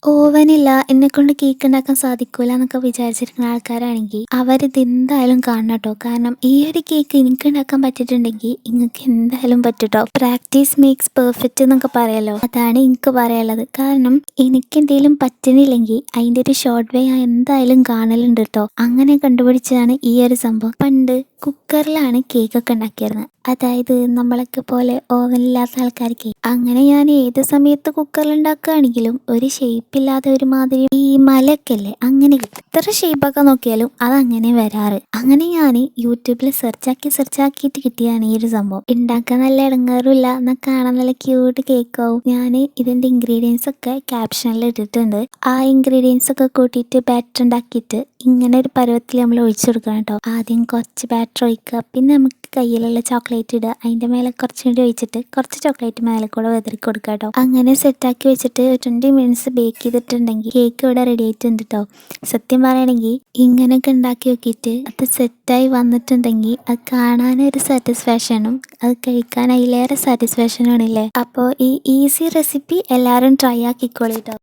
ഓവനില്ല എന്നെക്കൊണ്ട് കേക്ക് ഉണ്ടാക്കാൻ സാധിക്കൂല എന്നൊക്കെ വിചാരിച്ചിരിക്കുന്ന ആൾക്കാരാണെങ്കിൽ അവരിത് എന്തായാലും കാണണം കേട്ടോ. കാരണം ഈ ഒരു കേക്ക് എനിക്ക് ഉണ്ടാക്കാൻ പറ്റിയിട്ടുണ്ടെങ്കിൽ നിങ്ങൾക്ക് എന്തായാലും പറ്റുട്ടോ. പ്രാക്ടീസ് മേക്സ് പെർഫെക്റ്റ് എന്നൊക്കെ പറയല്ലോ, അതാണ് എനിക്ക് പറയാനുള്ളത്. കാരണം എനിക്ക് എന്തെങ്കിലും പറ്റണില്ലെങ്കിൽ അതിൻ്റെ ഒരു ഷോർട്ട് വേ ഞാൻ എന്തായാലും കാണലുണ്ട് കേട്ടോ. അങ്ങനെ കണ്ടുപിടിച്ചതാണ് ഈ ഒരു സംഭവം. പണ്ട് കുക്കറിലാണ് കേക്കൊക്കെ ഉണ്ടാക്കിയിരുന്നത്, അതായത് നമ്മളൊക്കെ പോലെ ഓവനില്ലാത്ത ആൾക്കാർക്ക്. അങ്ങനെ ഞാൻ ഏത് സമയത്ത് കുക്കറിൽ ഉണ്ടാക്കുകയാണെങ്കിലും ഒരു ഷേപ്പില്ലാതെ ഒരുമാതിരി ഈ മലയൊക്കെ അല്ലേ അങ്ങനെ കിട്ടും. എത്ര ഷേപ്പൊക്കെ നോക്കിയാലും അതങ്ങനെ വരാറ്. അങ്ങനെ ഞാൻ യൂട്യൂബിൽ സെർച്ചാക്കിയിട്ട് കിട്ടിയാണ് ഈ ഒരു സംഭവം. ഉണ്ടാക്കാൻ നല്ല ഇടങ്ങാറുമില്ല, എന്നാൽ കാണാൻ നല്ല ക്യൂട്ട് കേക്കാവും. ഞാൻ ഇതിൻ്റെ ഇൻഗ്രീഡിയൻസ് ഒക്കെ ക്യാപ്ഷനിൽ ഇട്ടിട്ടുണ്ട്. ആ ഇൻഗ്രീഡിയൻസ് ഒക്കെ കൂട്ടിയിട്ട് ബാറ്റർ ഉണ്ടാക്കിയിട്ട് ഇങ്ങനെ ഒരു പരുവത്തിൽ നമ്മൾ ഒഴിച്ചു കൊടുക്കണം കേട്ടോ. ആദ്യം കുറച്ച് ബാറ്റർ ഒഴിക്കുക, പിന്നെ നമുക്ക് കയ്യിലുള്ള ചോക്ലേറ്റ് ഇടുക, അതിൻ്റെ മേലെ കുറച്ചും കൂടി ഒഴിച്ചിട്ട് കുറച്ച് ചോക്ലേറ്റ് മേലെ കൂടെ വെതറി കൊടുക്കുക കേട്ടോ. അങ്ങനെ സെറ്റാക്കി വെച്ചിട്ട് 20 മിനിറ്റ്സ് ബേക്ക് ചെയ്തിട്ടുണ്ടെങ്കിൽ കേക്ക് ഇവിടെ റെഡി ആയിട്ടുണ്ട് കേട്ടോ. സത്യം പറയുകയാണെങ്കിൽ ഇങ്ങനെയൊക്കെ ഉണ്ടാക്കി നോക്കിയിട്ട് അത് സെറ്റായി വന്നിട്ടുണ്ടെങ്കിൽ അത് കാണാനൊരു സാറ്റിസ്ഫാക്ഷനും അത് കഴിക്കാൻ അതിലേറെ സാറ്റിസ്ഫാക്ഷനും ആണില്ലേ. അപ്പോൾ ഈ ഈസി റെസിപ്പി എല്ലാവരും ട്രൈ ആക്കിക്കോളൂ കേട്ടോ.